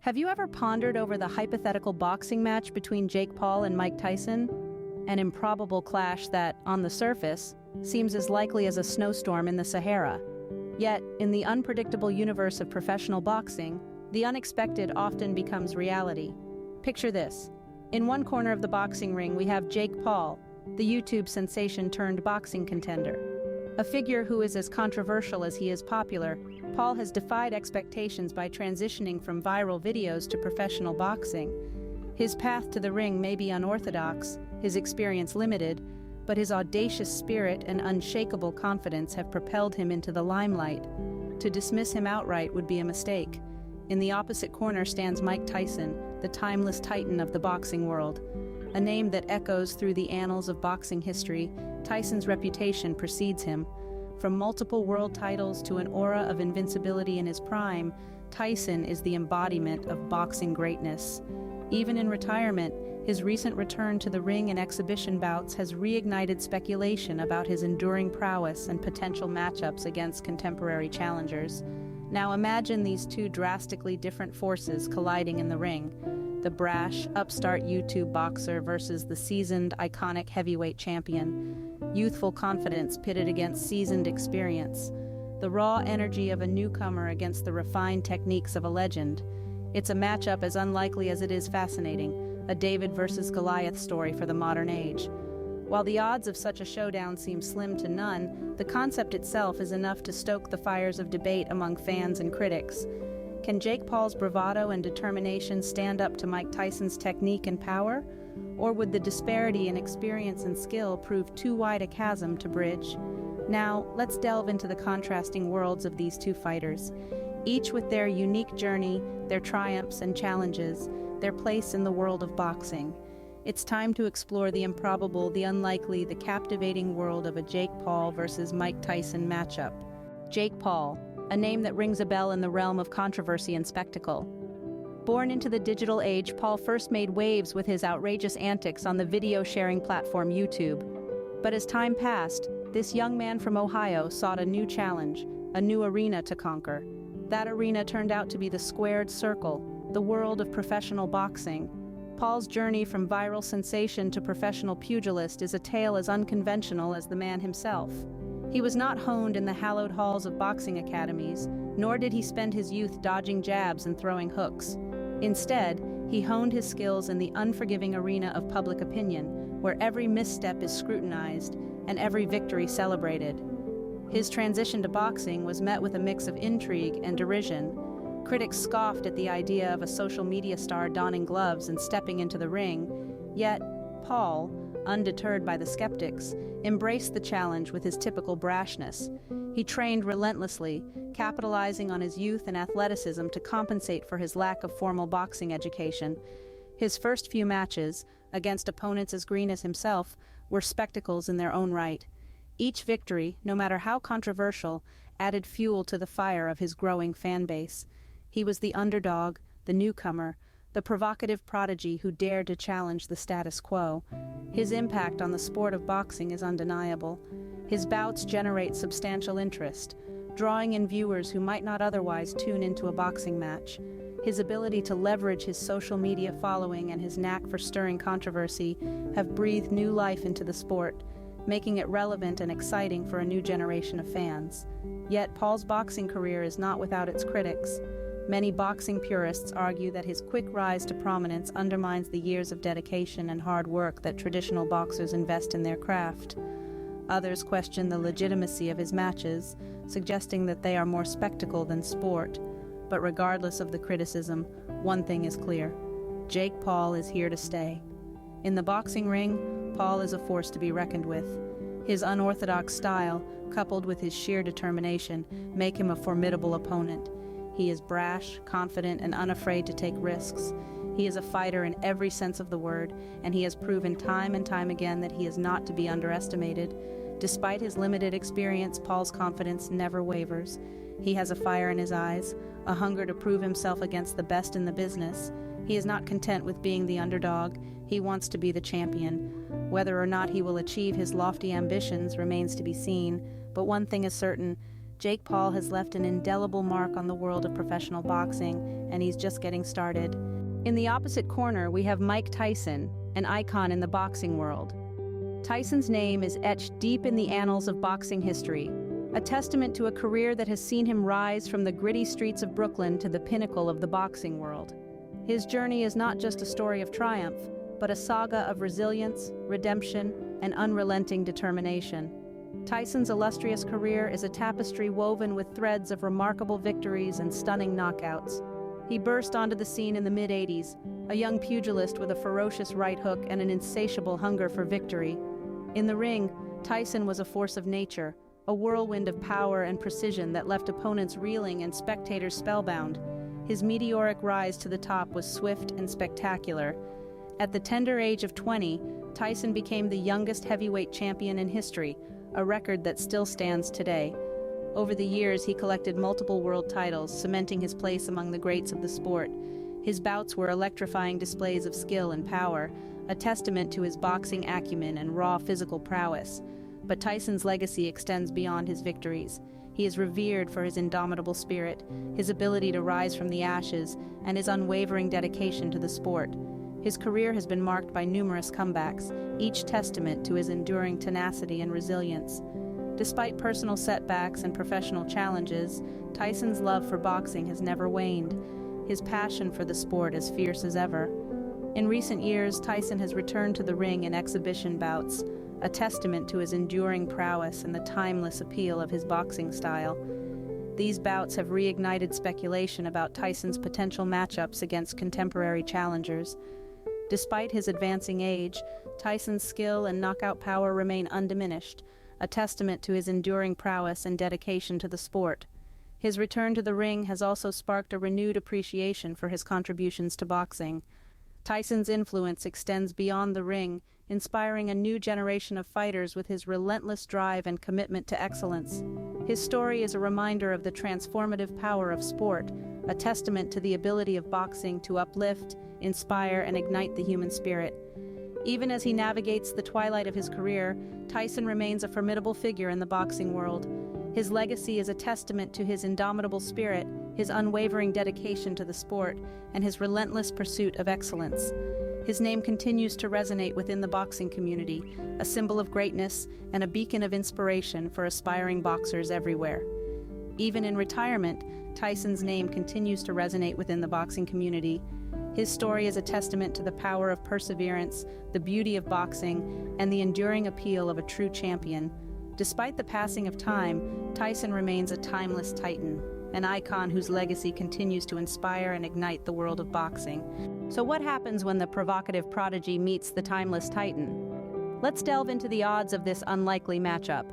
Have you ever pondered over the hypothetical boxing match between Jake Paul and Mike Tyson? An improbable clash that, on the surface, seems as likely as a snowstorm in the Sahara. Yet, in the unpredictable universe of professional boxing, the unexpected often becomes reality. Picture this. In one corner of the boxing ring, we have Jake Paul, the YouTube sensation turned boxing contender. A figure who is as controversial as he is popular, Paul has defied expectations by transitioning from viral videos to professional boxing. His path to the ring may be unorthodox, his experience limited, but his audacious spirit and unshakable confidence have propelled him into the limelight. To dismiss him outright would be a mistake. In the opposite corner stands Mike Tyson, the timeless titan of the boxing world. A name that echoes through the annals of boxing history, Tyson's reputation precedes him. From multiple world titles to an aura of invincibility in his prime, Tyson is the embodiment of boxing greatness. Even in retirement, his recent return to the ring and exhibition bouts has reignited speculation about his enduring prowess and potential matchups against contemporary challengers. Now imagine these two drastically different forces colliding in the ring. The brash, upstart YouTube boxer versus the seasoned, iconic heavyweight champion. Youthful confidence pitted against seasoned experience. The raw energy of a newcomer against the refined techniques of a legend. It's a matchup as unlikely as it is fascinating, a David versus Goliath story for the modern age. While the odds of such a showdown seem slim to none, the concept itself is enough to stoke the fires of debate among fans and critics. Can Jake Paul's bravado and determination stand up to Mike Tyson's technique and power? Or would the disparity in experience and skill prove too wide a chasm to bridge? Now, let's delve into the contrasting worlds of these two fighters, each with their unique journey, their triumphs and challenges, their place in the world of boxing. It's time to explore the improbable, the unlikely, the captivating world of a Jake Paul versus Mike Tyson matchup. Jake Paul, a name that rings a bell in the realm of controversy and spectacle. Born into the digital age, Paul first made waves with his outrageous antics on the video-sharing platform YouTube. But as time passed, this young man from Ohio sought a new challenge, a new arena to conquer. That arena turned out to be the squared circle, the world of professional boxing. Paul's journey from viral sensation to professional pugilist is a tale as unconventional as the man himself. He was not honed in the hallowed halls of boxing academies, nor did he spend his youth dodging jabs and throwing hooks. Instead, he honed his skills in the unforgiving arena of public opinion, where every misstep is scrutinized and every victory celebrated. His transition to boxing was met with a mix of intrigue and derision. Critics scoffed at the idea of a social media star donning gloves and stepping into the ring, yet Paul, undeterred by the skeptics, embraced the challenge with his typical brashness. He trained relentlessly, capitalizing on his youth and athleticism to compensate for his lack of formal boxing education. His first few matches, against opponents as green as himself, were spectacles in their own right. Each victory, no matter how controversial, added fuel to the fire of his growing fan base. He was the underdog, the newcomer, the provocative prodigy who dared to challenge the status quo. His impact on the sport of boxing is undeniable. His bouts generate substantial interest, drawing in viewers who might not otherwise tune into a boxing match. His ability to leverage his social media following and his knack for stirring controversy have breathed new life into the sport, making it relevant and exciting for a new generation of fans. Yet Paul's boxing career is not without its critics. Many boxing purists argue that his quick rise to prominence undermines the years of dedication and hard work that traditional boxers invest in their craft. Others question the legitimacy of his matches, suggesting that they are more spectacle than sport. But regardless of the criticism, one thing is clear: Jake Paul is here to stay. In the boxing ring, Paul is a force to be reckoned with. His unorthodox style, coupled with his sheer determination, make him a formidable opponent. He is brash, confident, and unafraid to take risks. He is a fighter in every sense of the word, and he has proven time and time again that he is not to be underestimated. Despite his limited experience, Paul's confidence never wavers. He has a fire in his eyes, a hunger to prove himself against the best in the business. He is not content with being the underdog. He wants to be the champion. Whether or not he will achieve his lofty ambitions remains to be seen, but one thing is certain: Jake Paul has left an indelible mark on the world of professional boxing, and he's just getting started. In the opposite corner, we have Mike Tyson, an icon in the boxing world. Tyson's name is etched deep in the annals of boxing history, a testament to a career that has seen him rise from the gritty streets of Brooklyn to the pinnacle of the boxing world. His journey is not just a story of triumph, but a saga of resilience, redemption, and unrelenting determination. Tyson's illustrious career is a tapestry woven with threads of remarkable victories and stunning knockouts. He burst onto the scene in the mid-80s, a young pugilist with a ferocious right hook and an insatiable hunger for victory. In the ring, Tyson was a force of nature, a whirlwind of power and precision that left opponents reeling and spectators spellbound. His meteoric rise to the top was swift and spectacular. At the tender age of 20, Tyson became the youngest heavyweight champion in history, a record that still stands today. Over the years, he collected multiple world titles, cementing his place among the greats of the sport. His bouts were electrifying displays of skill and power, a testament to his boxing acumen and raw physical prowess. But Tyson's legacy extends beyond his victories. He is revered for his indomitable spirit, his ability to rise from the ashes, and his unwavering dedication to the sport. His career has been marked by numerous comebacks, each testament to his enduring tenacity and resilience. Despite personal setbacks and professional challenges, Tyson's love for boxing has never waned. His passion for the sport is fierce as ever. In recent years, Tyson has returned to the ring in exhibition bouts, a testament to his enduring prowess and the timeless appeal of his boxing style. These bouts have reignited speculation about Tyson's potential matchups against contemporary challengers. Despite his advancing age, Tyson's skill and knockout power remain undiminished, a testament to his enduring prowess and dedication to the sport. His return to the ring has also sparked a renewed appreciation for his contributions to boxing. Tyson's influence extends beyond the ring, inspiring a new generation of fighters with his relentless drive and commitment to excellence. His story is a reminder of the transformative power of sport, a testament to the ability of boxing to uplift, inspire, and ignite the human spirit. Even as he navigates the twilight of his career, Tyson remains a formidable figure in the boxing world. His legacy is a testament to his indomitable spirit, his unwavering dedication to the sport, and his relentless pursuit of excellence. His name continues to resonate within the boxing community, a symbol of greatness and a beacon of inspiration for aspiring boxers everywhere. Even in retirement, Tyson's name continues to resonate within the boxing community. His story is a testament to the power of perseverance, the beauty of boxing, and the enduring appeal of a true champion. Despite the passing of time, Tyson remains a timeless titan, an icon whose legacy continues to inspire and ignite the world of boxing. So what happens when the provocative prodigy meets the timeless titan? Let's delve into the odds of this unlikely matchup.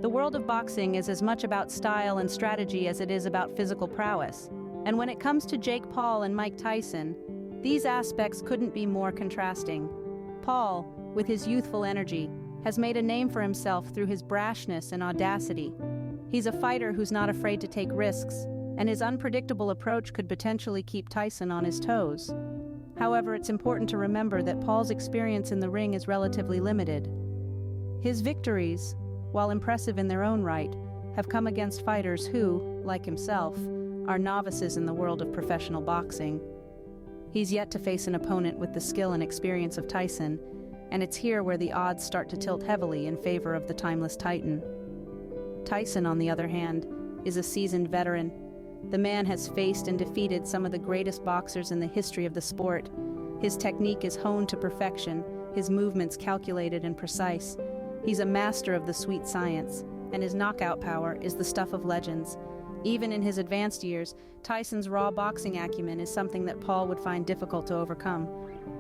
The world of boxing is as much about style and strategy as it is about physical prowess. And when it comes to Jake Paul and Mike Tyson, these aspects couldn't be more contrasting. Paul, with his youthful energy, has made a name for himself through his brashness and audacity. He's a fighter who's not afraid to take risks, and his unpredictable approach could potentially keep Tyson on his toes. However, it's important to remember that Paul's experience in the ring is relatively limited. His victories, while impressive in their own right, have come against fighters who, like himself, are novices in the world of professional boxing. He's yet to face an opponent with the skill and experience of Tyson, and it's here where the odds start to tilt heavily in favor of the timeless Titan. Tyson, on the other hand, is a seasoned veteran. The man has faced and defeated some of the greatest boxers in the history of the sport. His technique is honed to perfection, his movements calculated and precise. He's a master of the sweet science, and his knockout power is the stuff of legends. Even in his advanced years, Tyson's raw boxing acumen is something that Paul would find difficult to overcome.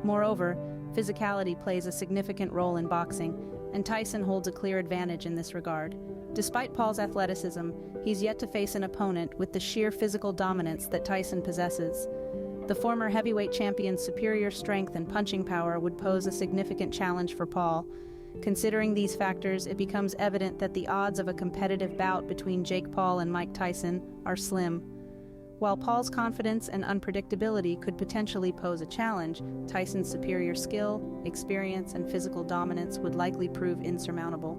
Moreover, physicality plays a significant role in boxing, and Tyson holds a clear advantage in this regard. Despite Paul's athleticism, he's yet to face an opponent with the sheer physical dominance that Tyson possesses. The former heavyweight champion's superior strength and punching power would pose a significant challenge for Paul. Considering these factors, it becomes evident that the odds of a competitive bout between Jake Paul and Mike Tyson are slim. While Paul's confidence and unpredictability could potentially pose a challenge, Tyson's superior skill, experience, and physical dominance would likely prove insurmountable.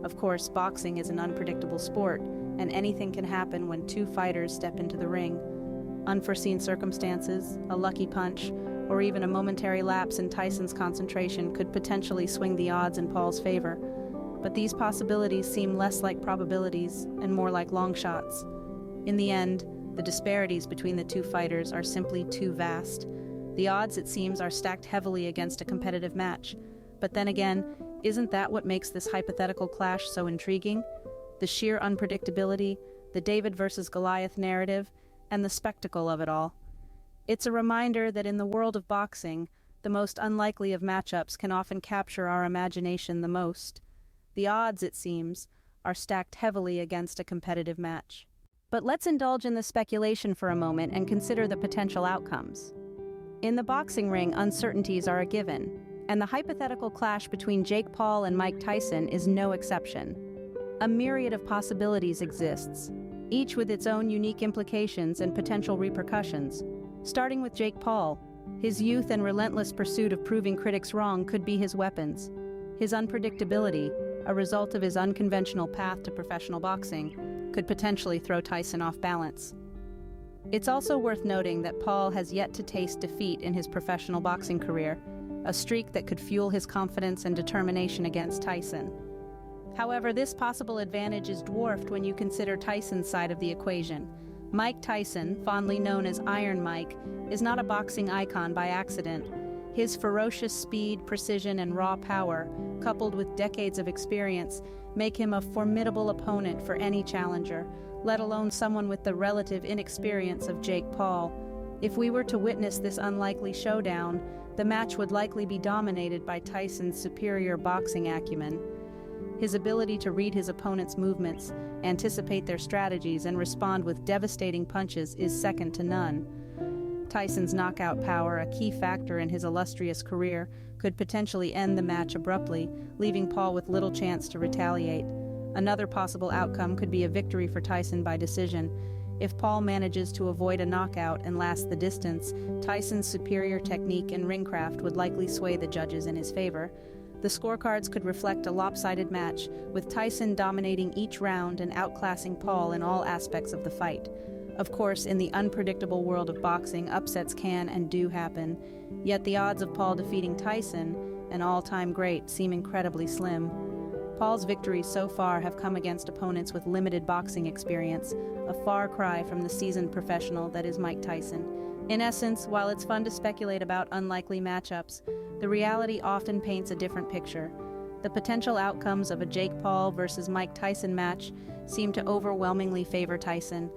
Of course, boxing is an unpredictable sport, and anything can happen when two fighters step into the ring. Unforeseen circumstances, a lucky punch, or even a momentary lapse in Tyson's concentration could potentially swing the odds in Paul's favor. But these possibilities seem less like probabilities and more like long shots. In the end, the disparities between the two fighters are simply too vast. The odds, it seems, are stacked heavily against a competitive match. But then again, isn't that what makes this hypothetical clash so intriguing? The sheer unpredictability, the David versus Goliath narrative, and the spectacle of it all. It's a reminder that in the world of boxing, the most unlikely of matchups can often capture our imagination the most. The odds, it seems, are stacked heavily against a competitive match. But let's indulge in the speculation for a moment and consider the potential outcomes. In the boxing ring, uncertainties are a given, and the hypothetical clash between Jake Paul and Mike Tyson is no exception. A myriad of possibilities exists, each with its own unique implications and potential repercussions. Starting with Jake Paul, his youth and relentless pursuit of proving critics wrong could be his weapons. His unpredictability, a result of his unconventional path to professional boxing, could potentially throw Tyson off balance. It's also worth noting that Paul has yet to taste defeat in his professional boxing career, a streak that could fuel his confidence and determination against Tyson. However, this possible advantage is dwarfed when you consider Tyson's side of the equation. Mike Tyson, fondly known as Iron Mike, is not a boxing icon by accident. His ferocious speed, precision, and raw power, coupled with decades of experience, make him a formidable opponent for any challenger, let alone someone with the relative inexperience of Jake Paul. If we were to witness this unlikely showdown, the match would likely be dominated by Tyson's superior boxing acumen. His ability to read his opponent's movements, anticipate their strategies, and respond with devastating punches is second to none. Tyson's knockout power, a key factor in his illustrious career, could potentially end the match abruptly, leaving Paul with little chance to retaliate. Another possible outcome could be a victory for Tyson by decision. If Paul manages to avoid a knockout and last the distance, Tyson's superior technique and ringcraft would likely sway the judges in his favor. The scorecards could reflect a lopsided match, with Tyson dominating each round and outclassing Paul in all aspects of the fight. Of course, in the unpredictable world of boxing, upsets can and do happen, yet the odds of Paul defeating Tyson, an all-time great, seem incredibly slim. Paul's victories so far have come against opponents with limited boxing experience, a far cry from the seasoned professional that is Mike Tyson. In essence, while it's fun to speculate about unlikely matchups, the reality often paints a different picture. The potential outcomes of a Jake Paul versus Mike Tyson match seem to overwhelmingly favor Tyson.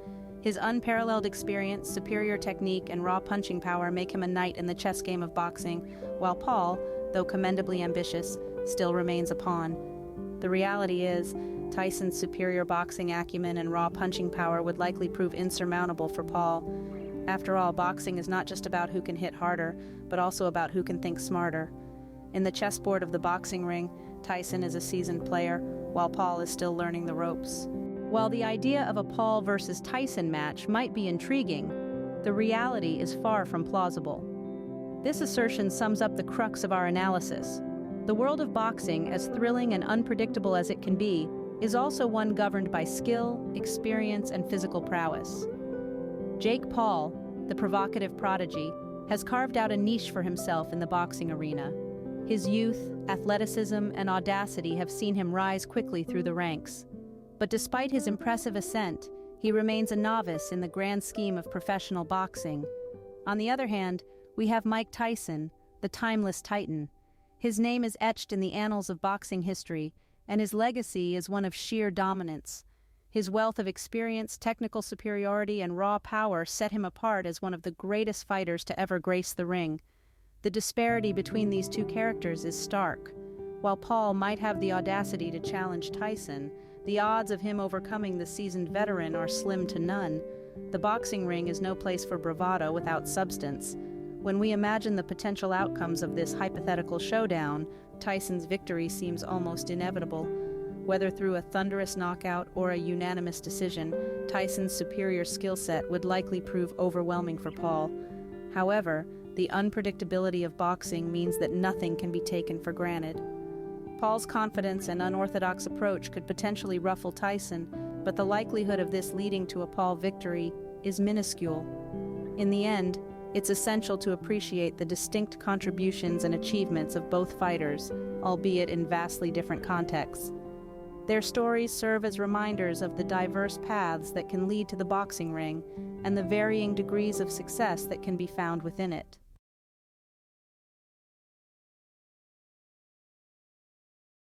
His unparalleled experience, superior technique, and raw punching power make him a knight in the chess game of boxing, while Paul, though commendably ambitious, still remains a pawn. The reality is, Tyson's superior boxing acumen and raw punching power would likely prove insurmountable for Paul. After all, boxing is not just about who can hit harder, but also about who can think smarter. In the chessboard of the boxing ring, Tyson is a seasoned player, while Paul is still learning the ropes. While the idea of a Paul versus Tyson match might be intriguing, the reality is far from plausible. This assertion sums up the crux of our analysis. The world of boxing, as thrilling and unpredictable as it can be, is also one governed by skill, experience, and physical prowess. Jake Paul, the provocative prodigy, has carved out a niche for himself in the boxing arena. His youth, athleticism, and audacity have seen him rise quickly through the ranks. But despite his impressive ascent, he remains a novice in the grand scheme of professional boxing. On the other hand, we have Mike Tyson, the timeless titan. His name is etched in the annals of boxing history, and his legacy is one of sheer dominance. His wealth of experience, technical superiority, and raw power set him apart as one of the greatest fighters to ever grace the ring. The disparity between these two characters is stark. While Paul might have the audacity to challenge Tyson, the odds of him overcoming the seasoned veteran are slim to none. The boxing ring is no place for bravado without substance. When we imagine the potential outcomes of this hypothetical showdown, Tyson's victory seems almost inevitable. Whether through a thunderous knockout or a unanimous decision, Tyson's superior skill set would likely prove overwhelming for Paul. However, the unpredictability of boxing means that nothing can be taken for granted. Paul's confidence and unorthodox approach could potentially ruffle Tyson, but the likelihood of this leading to a Paul victory is minuscule. In the end, it's essential to appreciate the distinct contributions and achievements of both fighters, albeit in vastly different contexts. Their stories serve as reminders of the diverse paths that can lead to the boxing ring and the varying degrees of success that can be found within it.